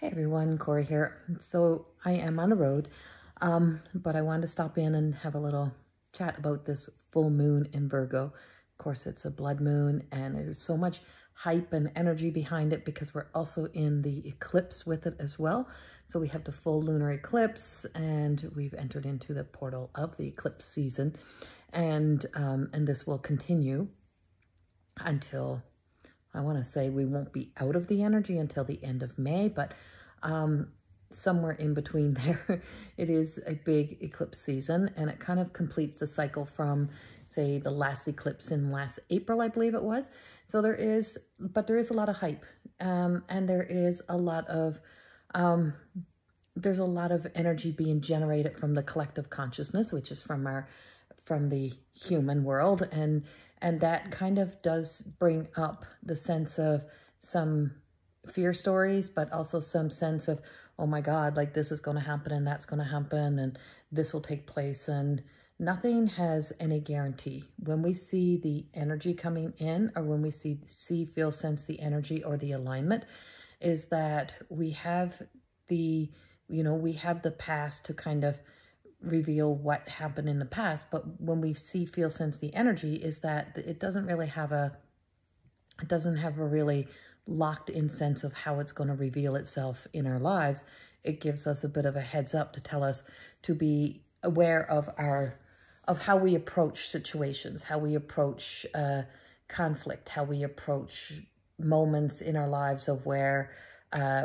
Hey everyone, Corey here. So I am on the road, but I wanted to stop in and have a little chat about this full moon in Virgo. Of course, it's a blood moon and there's so much hype and energy behind it because we're also in the eclipse with it as well. So we have the full lunar eclipse and we've entered into the portal of the eclipse season. And this will continue until, I want to say we won't be out of the energy until the end of May, but somewhere in between there, it is a big eclipse season, and it kind of completes the cycle from, say, the last eclipse in last April, I believe it was. So there is a lot of hype, and there's a lot of energy being generated from the collective consciousness, which is from the human world, and that kind of does bring up the sense of some fear stories, but also some sense of, oh my God, like this is going to happen and that's going to happen and this will take place, and nothing has any guarantee. When we see the energy coming in, or when we feel, sense the energy or the alignment, is that we have the past to kind of reveal what happened in the past. But when we feel, sense the energy, is that it doesn't have a really locked in sense of how it's going to reveal itself in our lives. It gives us a bit of a heads up to tell us to be aware of how we approach situations, how we approach conflict, how we approach moments in our lives of where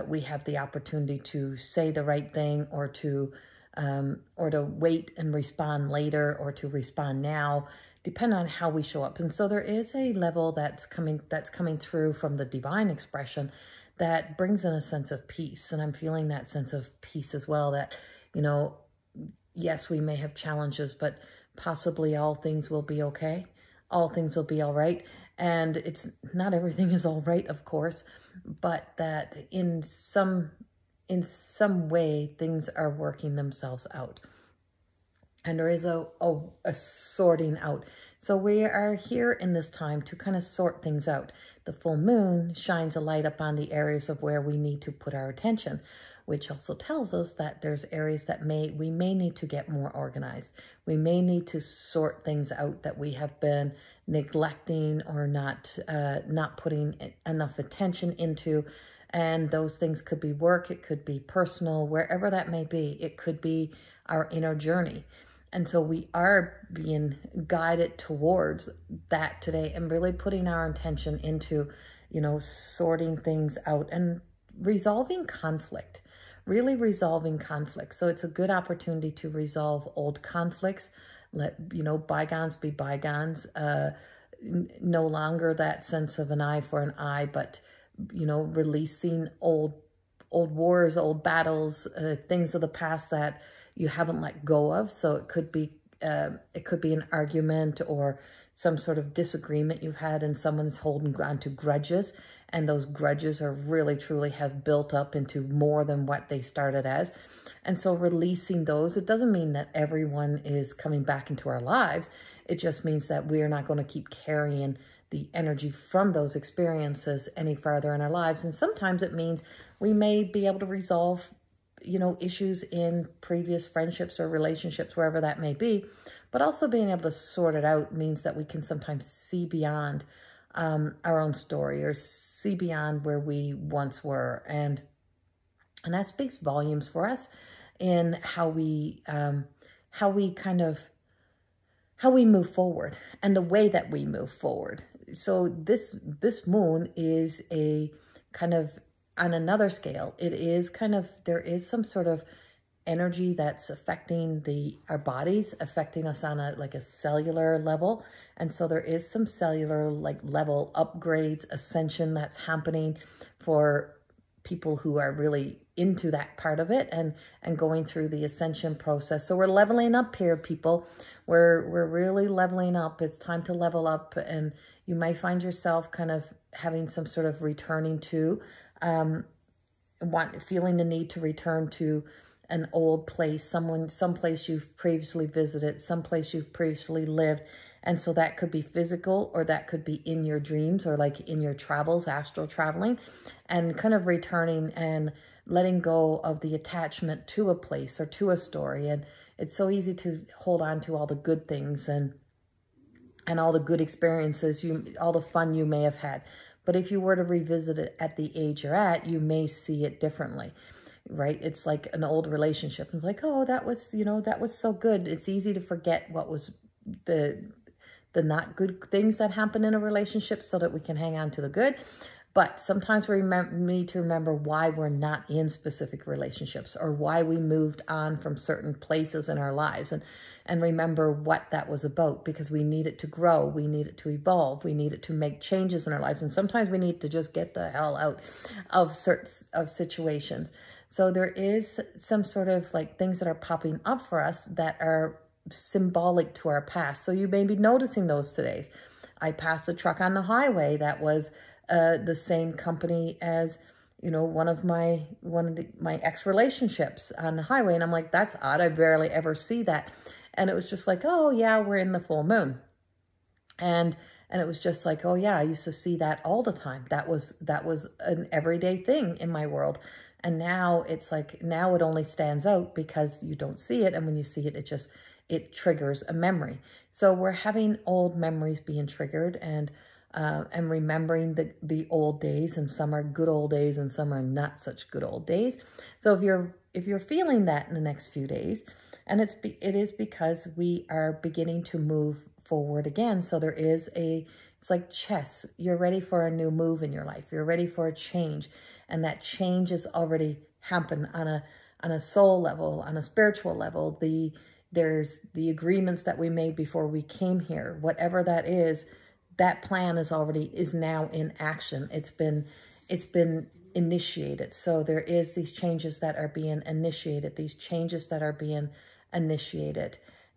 we have the opportunity to say the right thing, or to wait and respond later, or to respond now, depend on how we show up. And so there is a level that's coming through from the divine expression that brings in a sense of peace. And I'm feeling that sense of peace as well, that, yes, we may have challenges, but possibly all things will be okay. All things will be all right. And it's not everything is all right, of course, but that in some way things are working themselves out. And there is a sorting out. So we are here in this time to kind of sort things out. The full moon shines a light upon the areas of where we need to put our attention, which also tells us that there's areas that we may need to get more organized. We may need to sort things out that we have been neglecting or not putting enough attention into. And those things could be work, it could be personal, wherever that may be. It could be our inner journey. And so we are being guided towards that today, and really putting our intention into, sorting things out and resolving conflict, really resolving conflict. So it's a good opportunity to resolve old conflicts, let, bygones be bygones, no longer that sense of an eye for an eye, but, releasing old wars, old battles, things of the past that you haven't let go of. So it could be an argument or some sort of disagreement you've had, and someone's holding on to grudges, and those grudges are really truly have built up into more than what they started as. And so releasing those, it doesn't mean that everyone is coming back into our lives. It just means that we are not going to keep carrying the energy from those experiences any farther in our lives. And sometimes it means we may be able to resolve issues in previous friendships or relationships, wherever that may be, but also being able to sort it out means that we can sometimes see beyond our own story, or see beyond where we once were. And that speaks volumes for us in how we move forward, and the way that we move forward. So this moon is a kind of, on another scale, it is kind of, there is some sort of energy that's affecting our bodies, affecting us on a cellular level. And so there is some cellular level upgrades, ascension that's happening for people who are really into that part of it, and going through the ascension process. So we're leveling up here, people. We're really leveling up. It's time to level up, and you might find yourself kind of having some sort of returning to, feeling the need to return to an old place, someplace you've previously visited, someplace you've previously lived, And so that could be physical, or that could be in your dreams, or like in your travels, astral traveling, and kind of returning and letting go of the attachment to a place or to a story. And it's so easy to hold on to all the good things and all the good experiences, all the fun you may have had. But if you were to revisit it at the age you're at, you may see it differently, right? It's like an old relationship. It's like, oh, that was, that was so good. It's easy to forget what was the not good things that happen in a relationship so that we can hang on to the good. But sometimes we need to remember why we're not in specific relationships, or why we moved on from certain places in our lives, and remember what that was about, because we need it to grow. We need it to evolve. We need it to make changes in our lives. And sometimes we need to just get the hell out of situations. So there is some sort of like things that are popping up for us that are symbolic to our past. So you may be noticing those today. I passed a truck on the highway that was the same company as, one of my ex-relationships on the highway. And I'm like, that's odd. I barely ever see that. And it was just like, oh yeah, we're in the full moon. And it was just like, oh yeah, I used to see that all the time. That was an everyday thing in my world. And now it's like, now it only stands out because you don't see it. And when you see it, it triggers a memory. So we're having old memories being triggered, and remembering the old days, and some are good old days and some are not such good old days. So if you're feeling that in the next few days, and it is because we are beginning to move forward again. So it's like chess. You're ready for a new move in your life. You're ready for a change, and that change has already happened on a soul level, on a spiritual level. There's the agreements that we made before we came here, whatever that is. That plan is now in action. It's been initiated. So there is these changes that are being initiated,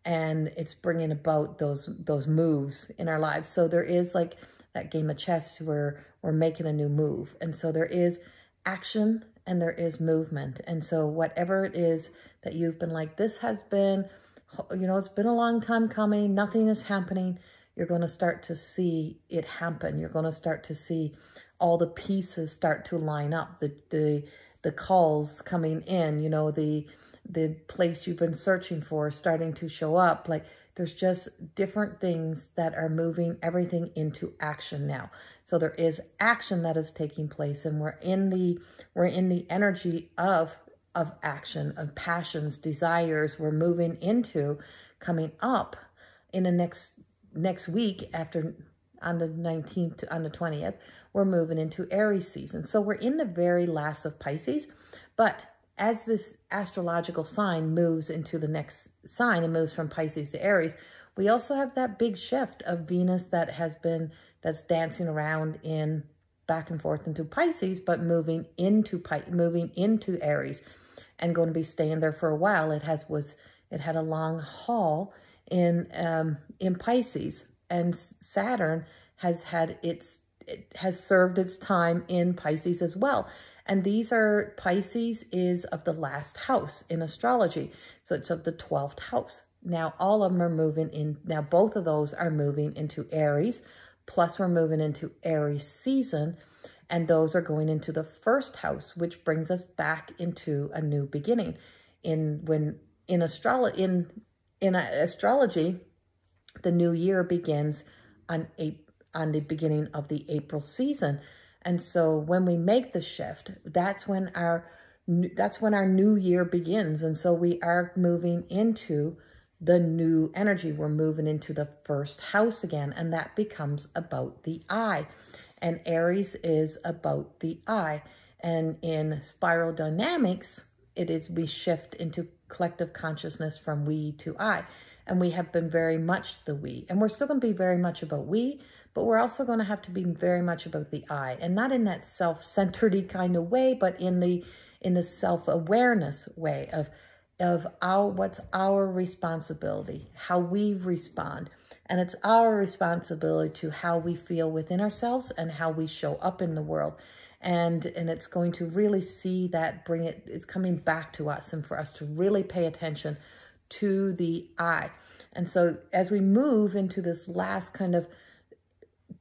and it's bringing about those moves in our lives. So there is like that game of chess where we're making a new move. And so there is action and there is movement. And so whatever it is that you've been like, this has been, it's been a long time coming, nothing is happening. You're going to start to see it happen. You're going to start to see all the pieces start to line up. The calls coming in, the place you've been searching for starting to show up. Like there's just different things that are moving everything into action now. So there is action that is taking place, and we're in the energy of action, of passions, desires. We're moving into coming up in the next week, after on the 19th to on the 20th, we're moving into Aries season. So we're in the very last of Pisces, but as this astrological sign moves into the next sign and moves from Pisces to Aries, we also have that big shift of Venus that's dancing around in back and forth into Pisces, but moving into Aries and going to be staying there for a while. It had a long haul in Pisces, and Saturn has served its time in Pisces as well. And Pisces is of the last house in astrology. So it's of the 12th house. Now all of them are moving in. Now both of those are moving into Aries, plus we're moving into Aries season. And those are going into the first house, which brings us back into a new beginning. In astrology, the new year begins on the beginning of the April season. And so when we make the shift, that's when our new year begins. And so we are moving into the new energy. We're moving into the first house again, and that becomes about the I. And Aries is about the I. And in spiral dynamics, we shift into collective consciousness from we to I. And we have been very much the we. And we're still going to be very much about we, but we're also going to have to be very much about the I. And not in that self-centered kind of way, but in the self-awareness way of what's our responsibility, how we respond. And it's our responsibility to how we feel within ourselves and how we show up in the world. And it's going to really see that it's coming back to us, and for us to really pay attention to the eye. And so as we move into this last kind of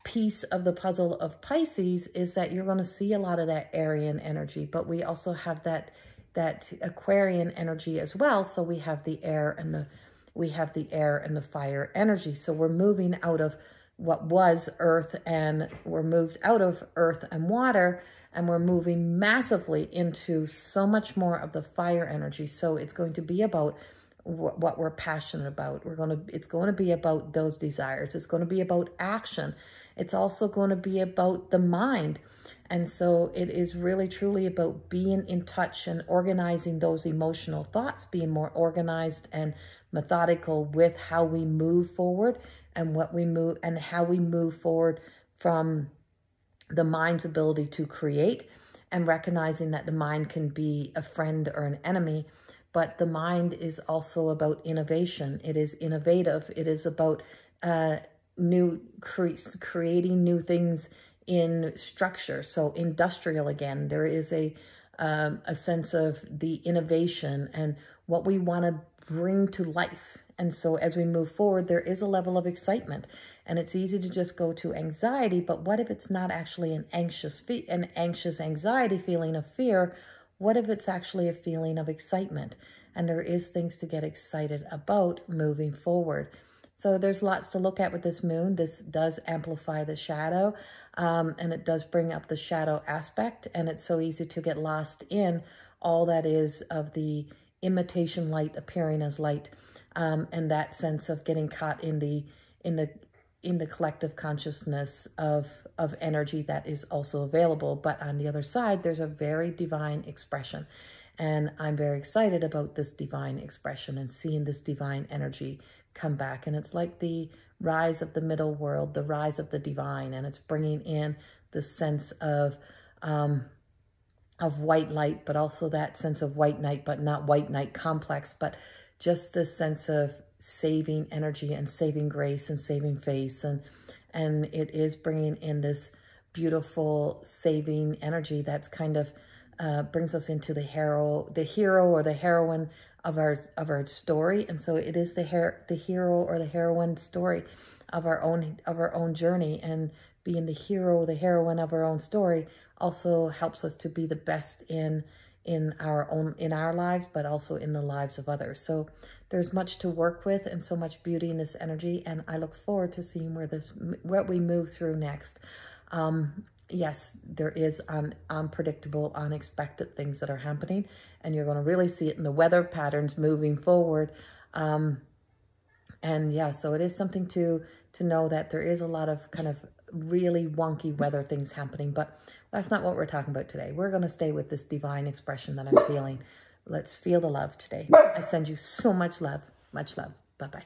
piece of the puzzle of Pisces, is that you're going to see a lot of that Aryan energy, but we also have that Aquarian energy as well. So we have the air and the fire energy. So we're moving out of what was earth, and we're moved out of earth and water, and we're moving massively into so much more of the fire energy. So it's going to be about what we're passionate about. It's going to be about those desires. It's going to be about action. It's also going to be about the mind. And so it is really truly about being in touch and organizing those emotional thoughts, being more organized and methodical with how we move forward and how we move forward from the mind's ability to create, and recognizing that the mind can be a friend or an enemy. But the mind is also about innovation. It is innovative. It is about creating new things in structure. So industrial again, there is a sense of the innovation and what we want to bring to life. And so as we move forward, there is a level of excitement, and it's easy to just go to anxiety. But what if it's not actually an anxious anxiety feeling of fear? What if it's actually a feeling of excitement? And there is things to get excited about moving forward. So there's lots to look at with this moon. This does amplify the shadow, and it does bring up the shadow aspect. And it's so easy to get lost in all that is of the imitation light appearing as light, and that sense of getting caught in the collective consciousness of energy that is also available. But on the other side, there's a very divine expression. And I'm very excited about this divine expression and seeing this divine energy come back. And it's like the rise of the middle world, the rise of the divine. And it's bringing in the sense of white light, but also that sense of white knight, but not white knight complex, but just this sense of saving energy and saving grace and saving face. And it is bringing in this beautiful saving energy that's kind of brings us into the hero or the heroine of our story. And so it is the hero or the heroine story of our own journey. And being the hero, the heroine of our own story also helps us to be the best in our lives, but also in the lives of others. So there's much to work with and so much beauty in this energy. And I look forward to seeing what we move through next. Yes, there is unpredictable, unexpected things that are happening, and you're going to really see it in the weather patterns moving forward. And yeah, so it is something to know that there is a lot of kind of really wonky weather things happening, but that's not what we're talking about today. We're going to stay with this divine expression that I'm feeling. Let's feel the love today. I send you so much love. Much love. Bye-bye.